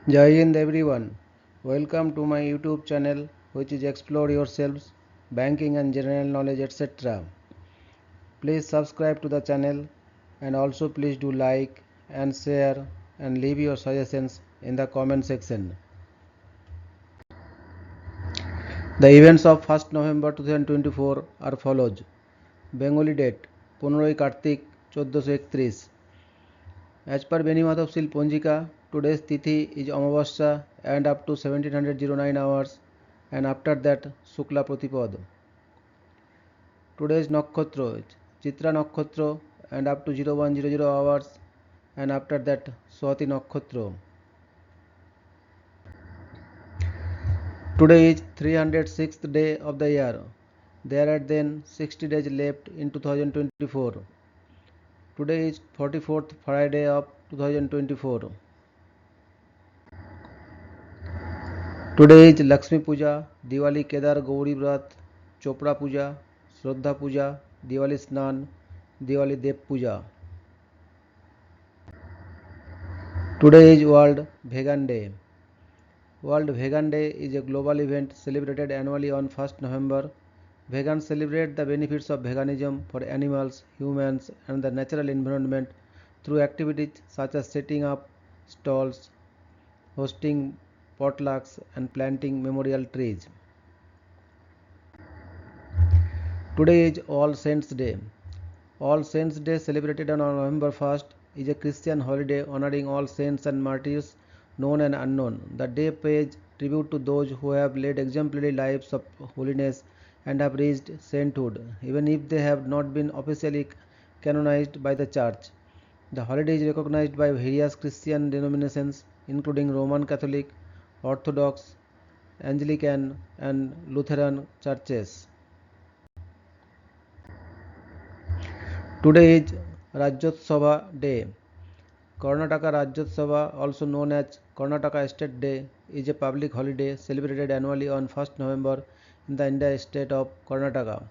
Jai Hind everyone. Welcome to my YouTube channel which is Explore Yourselves, Banking and General Knowledge etc. Please subscribe to the channel and also please do like and share and leave your suggestions in the comment section. The events of 1st November 2024 are follows. Bengali date 15 Kartik 1431. As per Beni Madhav Sil Ponjika, today's Tithi is Amavasya and up to 1709 hours and after that Shukla Pratipad. Today's Nakhotra is Chitra Nakhotra and up to 0100 hours and after that Swati Nakhotra. Today is 306th day of the year. There are then 60 days left in 2024. Today is 44th Friday of 2024. Today is Lakshmi Puja, Diwali Kedar Gauri Vrat, Chopra Puja, Shraddha Puja, Diwali Snan, Diwali Dev Puja. Today is World Vegan Day. World Vegan Day is a global event celebrated annually on 1st November. Vegans celebrate the benefits of veganism for animals, humans, and the natural environment through activities such as setting up stalls, hosting potlucks, and planting memorial trees. Today is All Saints Day. All Saints Day, celebrated on November 1st, is a Christian holiday honoring all saints and martyrs, known and unknown. The day pays tribute to those who have led exemplary lives of holiness and have reached sainthood, even if they have not been officially canonized by the Church. The holiday is recognized by various Christian denominations, including Roman Catholic, Orthodox, Anglican, and Lutheran churches. Today is Rajyotsava Day. Karnataka Rajyotsava, also known as Karnataka State Day, is a public holiday celebrated annually on 1st November in the Indian state of Karnataka.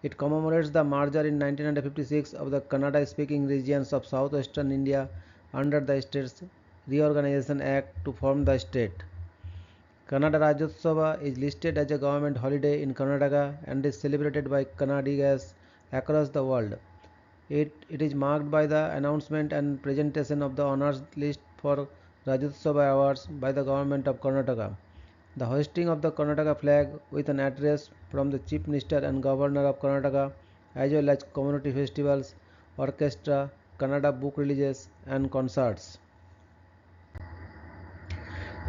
It commemorates the merger in 1956 of the Kannada-speaking regions of southwestern India under the States Reorganization Act to form the state. Kannada Rajyotsava is listed as a government holiday in Karnataka and is celebrated by Kannadigas across the world. It is marked by the announcement and presentation of the honors list for Rajyotsava awards by the government of Karnataka. The hoisting of the Karnataka flag with an address from the Chief Minister and Governor of Karnataka, as well as community festivals, orchestra, Kannada book releases, and concerts.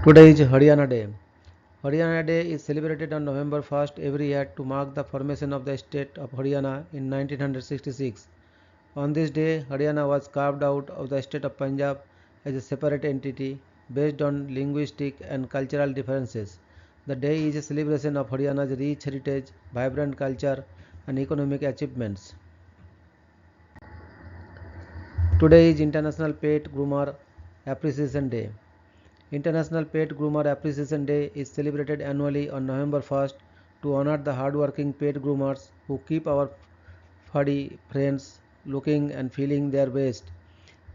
Today is Haryana Day. Haryana Day is celebrated on November 1st every year to mark the formation of the state of Haryana in 1966. On this day, Haryana was carved out of the state of Punjab as a separate entity based on linguistic and cultural differences. The day is a celebration of Haryana's rich heritage, vibrant culture, and economic achievements. Today is International Pet Groomer Appreciation Day. International Pet Groomer Appreciation Day is celebrated annually on November 1st to honor the hardworking pet groomers who keep our furry friends looking and feeling their best.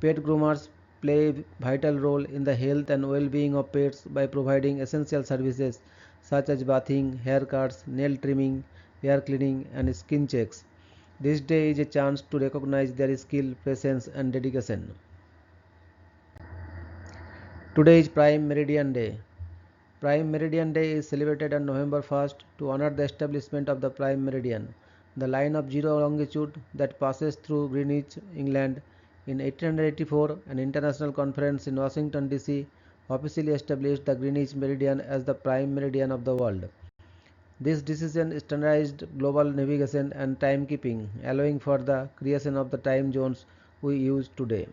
Pet groomers play a vital role in the health and well-being of pets by providing essential services such as bathing, haircuts, nail trimming, ear cleaning, and skin checks. This day is a chance to recognize their skill, patience, and dedication. Today is Prime Meridian Day. Prime Meridian Day is celebrated on November 1st to honor the establishment of the Prime Meridian, the line of zero longitude that passes through Greenwich, England. In 1884, an international conference in Washington, D.C. officially established the Greenwich Meridian as the prime meridian of the world. This decision standardized global navigation and timekeeping, allowing for the creation of the time zones we use today.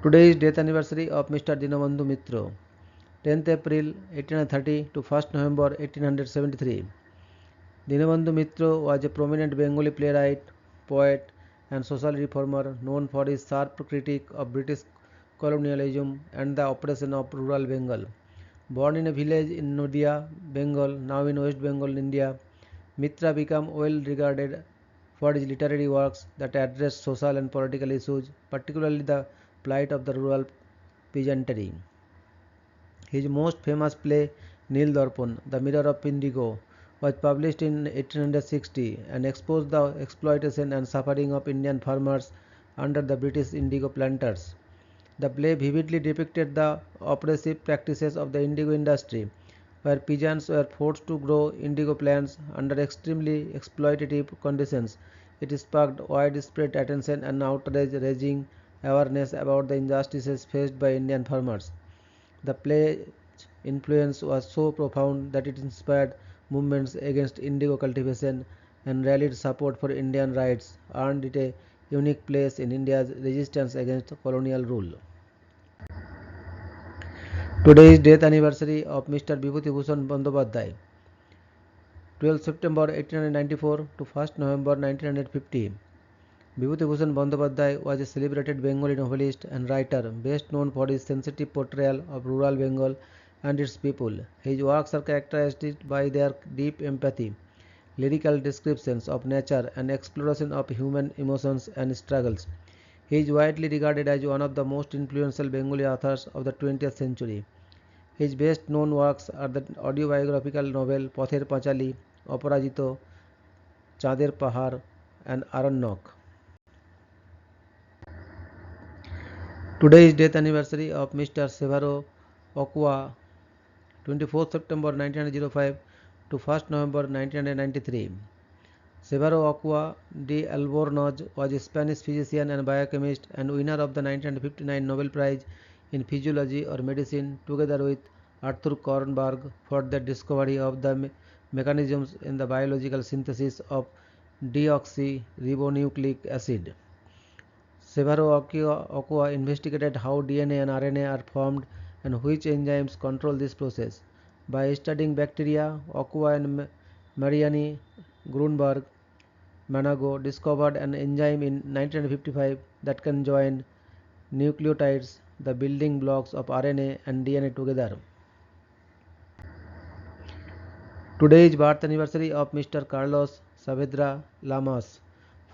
Today is death anniversary of Mr. Dinabandhu Mitra, 10th April 1830 to 1st November 1873. Dinabandhu Mitra was a prominent Bengali playwright, poet, and social reformer known for his sharp critique of British colonialism and the oppression of rural Bengal. Born in a village in Nadia, Bengal, now in West Bengal, India, Mitra became well regarded for his literary works that addressed social and political issues, particularly the plight of the rural peasantry. His most famous play, Nil Darpan, The Mirror of Indigo, was published in 1860 and exposed the exploitation and suffering of Indian farmers under the British indigo planters. The play vividly depicted the oppressive practices of the indigo industry, where peasants were forced to grow indigo plants under extremely exploitative conditions. It sparked widespread attention and outrage, raising awareness about the injustices faced by Indian farmers. The play's influence was so profound that it inspired movements against indigo cultivation and rallied support for Indian rights, earned it a unique place in India's resistance against colonial rule. Today is death anniversary of Mr. Vibhuti Bhushan Bandyopadhyay, 12 September 1894 to 1st November 1950. Vibhuti Bhushan Bandyopadhyay was a celebrated Bengali novelist and writer, best known for his sensitive portrayal of rural Bengal and its people. His works are characterized by their deep empathy, lyrical descriptions of nature, and exploration of human emotions and struggles. He is widely regarded as one of the most influential Bengali authors of the 20th century. His best known works are the autobiographical novel Pather Panchali, Aparajito, Chander Pahar, and Aranyok. Today is death anniversary of Mr. Severo Ochoa, 24th September 1905 to 1st November 1993. Severo Ochoa de Albornoz was a Spanish physician and biochemist and winner of the 1959 Nobel Prize in Physiology or Medicine, together with Arthur Kornberg, for the discovery of the mechanisms in the biological synthesis of deoxyribonucleic acid. Severo Ochoa investigated how DNA and RNA are formed and which enzymes control this process. By studying bacteria, Ochoa and Mariani Grunberg Manago discovered an enzyme in 1955 that can join nucleotides, the building blocks of RNA and DNA, together. Today is birth anniversary of Mr. Carlos Saavedra Lamas,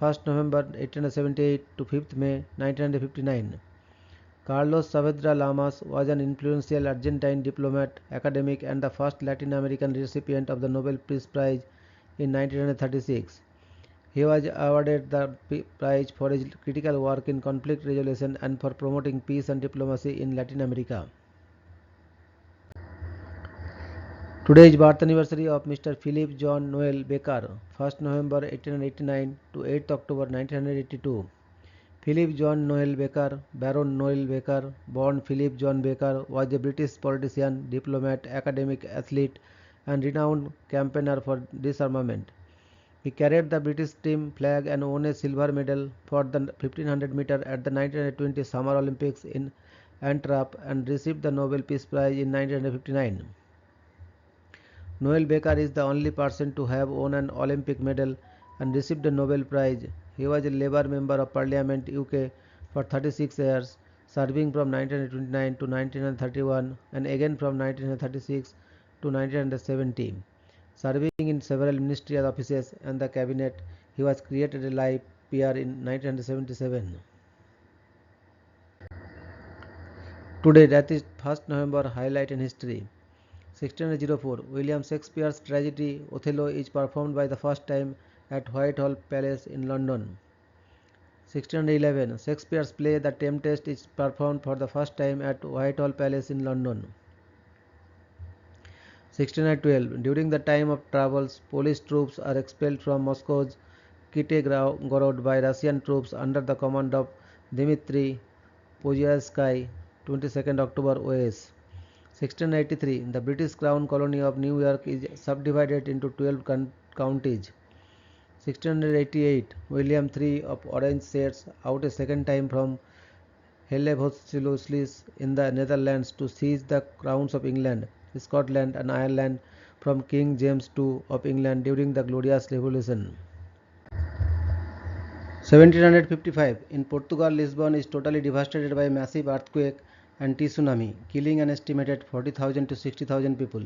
1st November 1878 to 5th May 1959. Carlos Saavedra Lamas was an influential Argentine diplomat, academic, and the first Latin American recipient of the Nobel Peace Prize in 1936. He was awarded the prize for his critical work in conflict resolution and for promoting peace and diplomacy in Latin America. Today is birth anniversary of Mr. Philip John Noel Baker, 1st November 1889 to 8th October 1982. Philip John Noel Baker, Baron Noel Baker, born Philip John Baker, was a British politician, diplomat, academic, athlete, and renowned campaigner for disarmament. He carried the British team flag and won a silver medal for the 1500 meter at the 1920 Summer Olympics in Antwerp and received the Nobel Peace Prize in 1959. Noel Baker is the only person to have won an Olympic medal and received the Nobel Prize. He was a Labour Member of Parliament UK for 36 years, serving from 1929 to 1931 and again from 1936 to 1970. Serving in several ministerial offices and the cabinet, he was created a life peer in 1977. Today, that is 1st November, highlight in history. 1604, William Shakespeare's tragedy Othello is performed by the first time at Whitehall Palace in London. 1611, Shakespeare's play The Tempest is performed for the first time at Whitehall Palace in London. 1612, during the time of troubles, Polish troops are expelled from Moscow's Kitezhegorod by Russian troops under the command of Dmitry Pozyarsky, 22nd October OS. 1683, the British Crown colony of New York is subdivided into 12 counties. 1688, William III of Orange sets out a second time from Hellevoetsluis in the Netherlands to seize the crowns of England, Scotland and Ireland from King James II of England during the Glorious Revolution. 1755, in Portugal, Lisbon is totally devastated by a massive earthquake and tsunami, killing an estimated 40,000 to 60,000 people.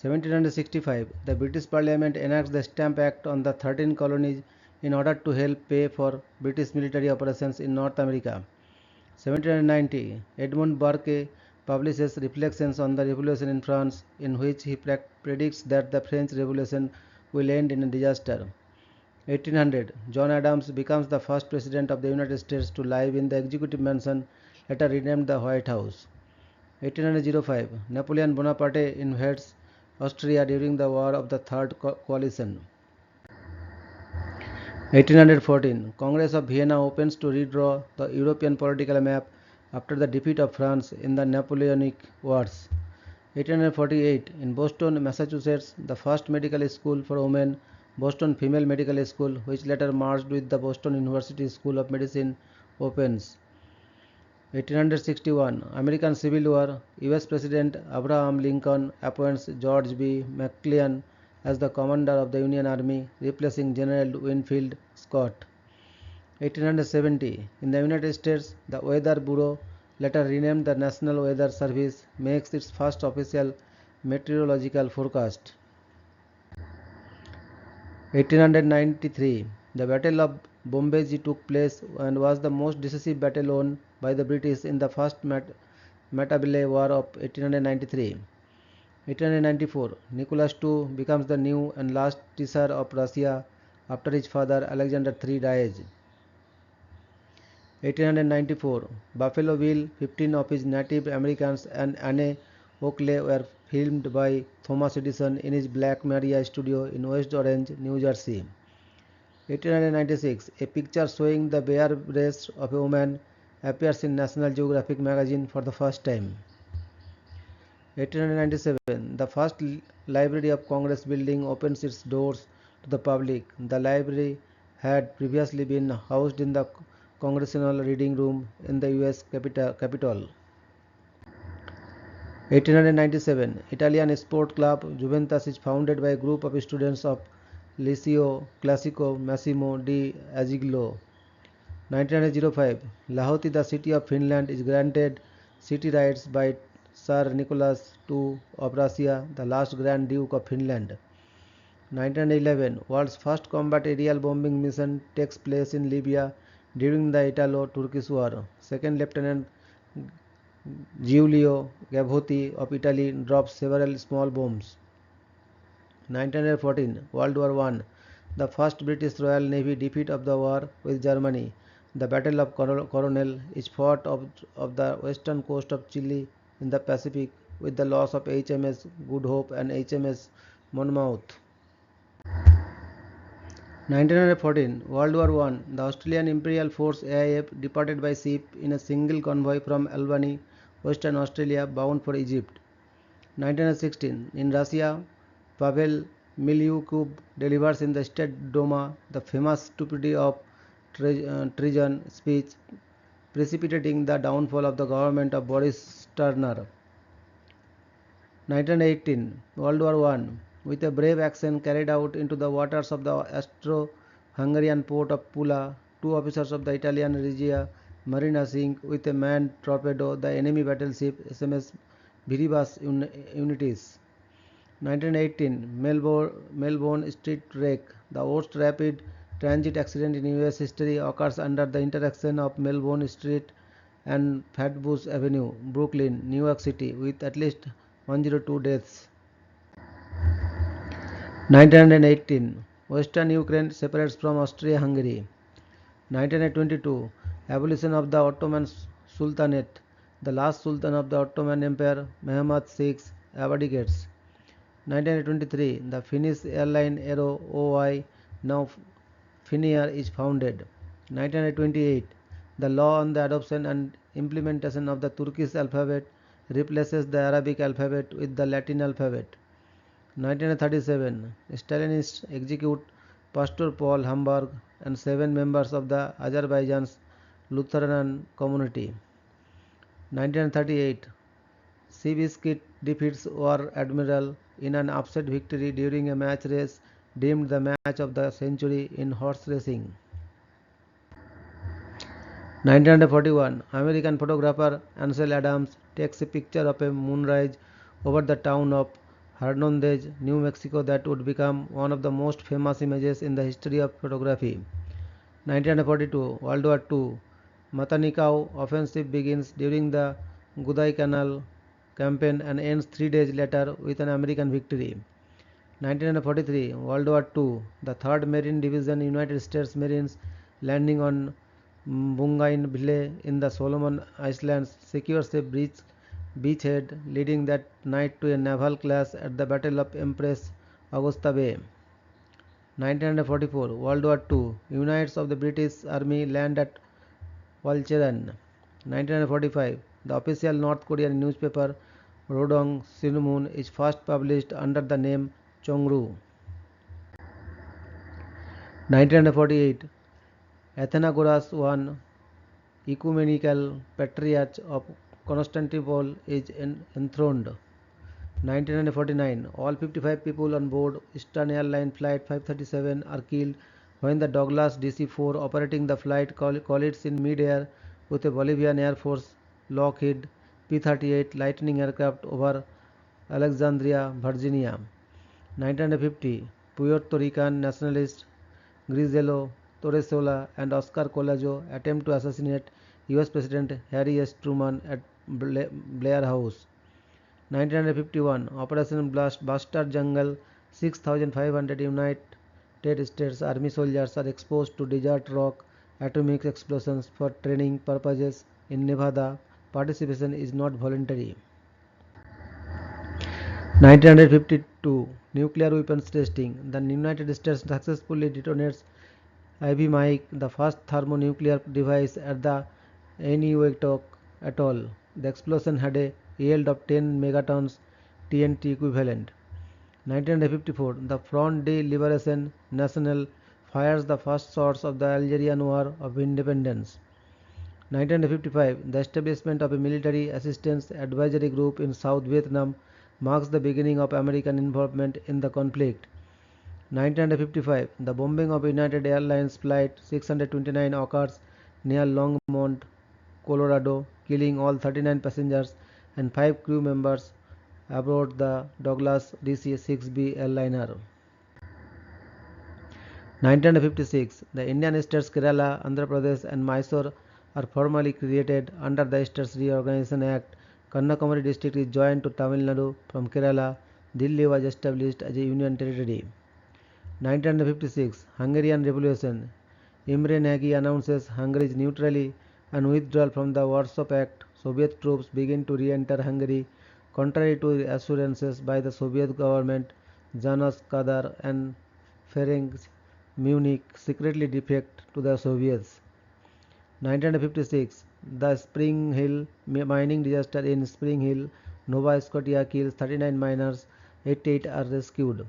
1765, the British Parliament enacts the Stamp Act on the 13 colonies in order to help pay for British military operations in North America. 1790, Edmund Burke publishes Reflections on the Revolution in France, in which he predicts that the French Revolution will end in a disaster. 1800, John Adams becomes the first president of the United States to live in the Executive Mansion, later renamed the White House. 1805, Napoleon Bonaparte invades Austria during the War of the Third Coalition. 1814, Congress of Vienna opens to redraw the European political map after the defeat of France in the Napoleonic Wars. 1848, in Boston, Massachusetts, the first medical school for women, Boston Female Medical School, which later merged with the Boston University School of Medicine, opens. 1861, American Civil War, US President Abraham Lincoln appoints George B. McClellan as the commander of the Union Army, replacing General Winfield Scott. 1870, in the United States, the Weather Bureau, later renamed the National Weather Service, makes its first official meteorological forecast. 1893, the Battle of Bombay took place and was the most decisive battle won by the British in the First Matabele War of 1893. 1894, Nicholas II becomes the new and last Tsar of Russia after his father Alexander III dies. 1894, Buffalo Bill, 15 of his Native Americans and Anne Oakley were filmed by Thomas Edison in his Black Maria studio in West Orange, New Jersey. 1896, a picture showing the bare breasts of a woman appears in National Geographic magazine for the first time. 1897, the first Library of Congress building opens its doors to the public. The library had previously been housed in the Congressional Reading Room in the US Capitol. 1897, Italian sport club Juventus is founded by a group of students of Liceo Classico Massimo di Agiglio. 1905, Lahti, the city of Finland, is granted city rights by Tsar Nicholas II of Russia, the last Grand Duke of Finland. 1911, world's first combat aerial bombing mission takes place in Libya during the Italo-Turkish War. Second Lieutenant Giulio Gavotti of Italy drops several small bombs. 1914, World War I, the first British Royal Navy defeat of the war with Germany. The Battle of Coronel is fought off the western coast of Chile in the Pacific with the loss of HMS Good Hope and HMS Monmouth. 1914, World War I, the Australian Imperial Force AIF departed by ship in a single convoy from Albany, Western Australia, bound for Egypt. 1916, in Russia, Pavel Milyukov delivers in the State Duma the famous Stupidity of Treason speech, precipitating the downfall of the government of Boris Turner. 1918, World War I, with a brave action carried out into the waters of the Austro-Hungarian port of Pula, 2 officers of the Italian Regia Marina sink with a manned torpedo the enemy battleship SMS Viribus Unitis. 1918, Melbourne Street wreck, the worst rapid transit accident in US history, occurs under the intersection of Melbourne Street and Flatbush Avenue, Brooklyn, New York City, with at least 102 deaths. 1918, Western Ukraine separates from Austria-Hungary. 1922, abolition of the Ottoman Sultanate. The last Sultan of the Ottoman Empire, Mehmed VI, abdicates. 1923, the Finnish airline Aero OY, now Finnair, is founded. 1928, the law on the adoption and implementation of the Turkish alphabet replaces the Arabic alphabet with the Latin alphabet. 1937, Stalinists execute Pastor Paul Hamburg and 7 members of the Azerbaijan's Lutheran community. 1938, Seabiscuit defeats War Admiral in an upset victory during a match race deemed the match of the century in horse racing. 1941, American photographer Ansel Adams takes a picture of a moonrise over the town of Hernandez, New Mexico, that would become one of the most famous images in the history of photography. 1942, World War II, Matanikau offensive begins during the Guadalcanal campaign and ends 3 days later with an American victory. 1943 World War II, the 3rd Marine Division United States Marines landing on Bougainville in the Solomon Islands secures a beachhead leading that night to a naval clash at the Battle of Empress Augusta Bay. 1944 World War II, units of the British Army land at Walcheren. 1945 the official North Korean newspaper Rodong Sinmun is first published under the name Chongru. 1948 Athenagoras I, ecumenical patriarch of Constantinople, is enthroned. 1949 all 55 people on board Eastern Airlines Flight 537 are killed when the Douglas DC-4 operating the flight collides in mid-air with a Bolivian Air Force Lockheed P-38 Lightning aircraft over Alexandria, Virginia. 1950 Puerto Rican nationalists Griselo Torresola and Oscar Collazo attempt to assassinate US President Harry S. Truman at Blair House. 1951 Operation Buster Jungle, 6,500 United States Army soldiers are exposed to desert rock atomic explosions for training purposes in Nevada. Participation is not voluntary. 1952 Nuclear weapons testing. The United States successfully detonates Ivy Mike, the first thermonuclear device at the Eniwetok atoll. The explosion had a yield of 10 megatons TNT equivalent. 1954 The Front de Liberation Nationale fires the first shots of the Algerian War of Independence. 1955 The establishment of a military assistance advisory group in South Vietnam marks the beginning of American involvement in the conflict. 1955 The bombing of United Airlines Flight 629 occurs near Longmont, Colorado, killing all 39 passengers and 5 crew members aboard the Douglas DC-6B airliner. 1956 The Indian states Kerala, Andhra Pradesh and Mysore are formally created under the States Reorganization Act. Kanyakumari district is joined to Tamil Nadu from Kerala. Delhi was established as a union territory. 1956 Hungarian Revolution. Imre Nagy announces Hungary's neutrality and withdrawal from the Warsaw Pact. Soviet troops begin to re-enter Hungary. Contrary to assurances by the Soviet government, Janos Kadar and Ferenc Munich secretly defect to the Soviets. 1956 The Spring Hill mining disaster in Spring Hill, Nova Scotia kills 39 miners, 88 are rescued.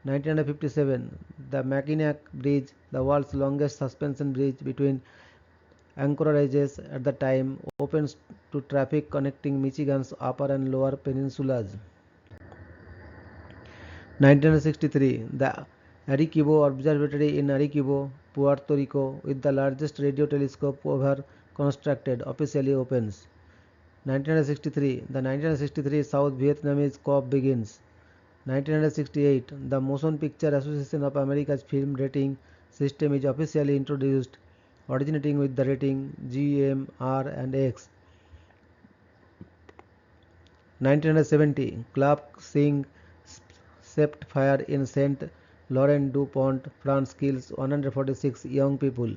1957 The Mackinac Bridge, the world's longest suspension bridge between anchorages at the time, opens to traffic connecting Michigan's upper and lower peninsulas. 1963 The Arecibo Observatory in Arecibo, Puerto Rico, with the largest radio telescope ever constructed, officially opens. 1963 The 1963 South Vietnamese COP begins. 1968 The Motion Picture Association of America's film rating system is officially introduced, originating with the rating G, M, R and X. 1970 Clark Sing set fire in Saint Laurent du Pont, France, kills 146 young people.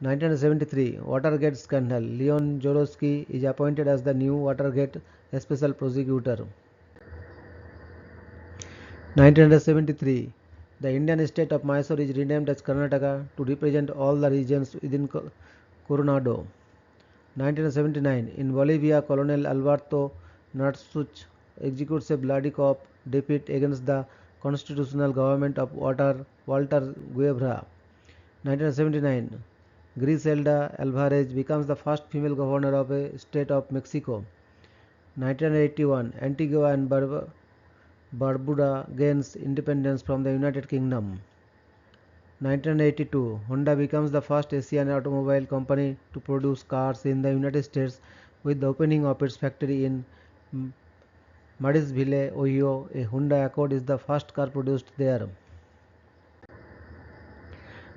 1973 Watergate scandal. Leon Jaworski is appointed as the new Watergate special prosecutor. 1973 The Indian state of Mysore is renamed as Karnataka to represent all the regions within Coronado. 1979 In Bolivia, Colonel Alberto Natsuch executes a bloody coup defeat against the constitutional government of Walter Guevara. 1979 Griselda Alvarez becomes the first female governor of a state of Mexico. 1981 Antigua and Barbuda gains independence from the United Kingdom. 1982 Honda becomes the first Asian automobile company to produce cars in the United States with the opening of its factory in Marysville, Ohio. A Honda Accord is the first car produced there.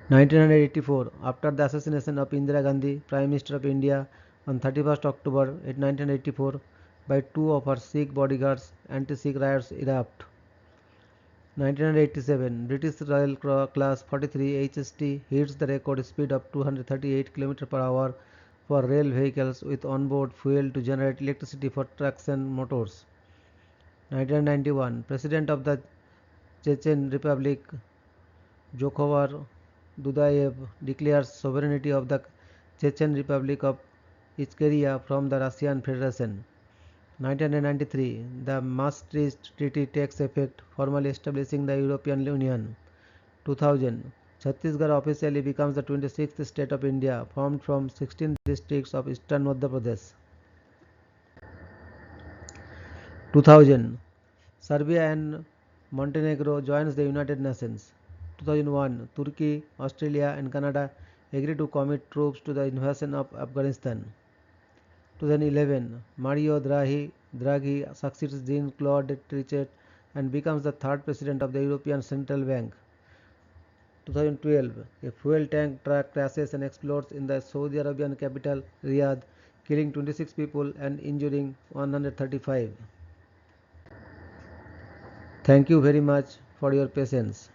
1984, after the assassination of Indira Gandhi, Prime Minister of India, on 31st October 1984 by two of her Sikh bodyguards, anti-Sikh riots erupt. 1987, British Royal Class 43 HST hits the record speed of 238 km per hour for rail vehicles with onboard fuel to generate electricity for traction motors. 1991, President of the Chechen Republic Jokhvar Dudayev declares sovereignty of the Chechen Republic of Ichkeria from the Russian Federation. 1993, the Maastricht Treaty takes effect, formally establishing the European Union. 2000, Chhattisgarh officially becomes the 26th state of India, formed from 16 districts of eastern Madhya Pradesh. 2000, Serbia and Montenegro joins the United Nations. 2001, Turkey, Australia and Canada agreed to commit troops to the invasion of Afghanistan. 2011, Mario Draghi succeeds Jean-Claude Trichet and becomes the third president of the European Central Bank. 2012, a fuel tank truck crashes and explodes in the Saudi Arabian capital Riyadh, killing 26 people and injuring 135. Thank you very much for your patience.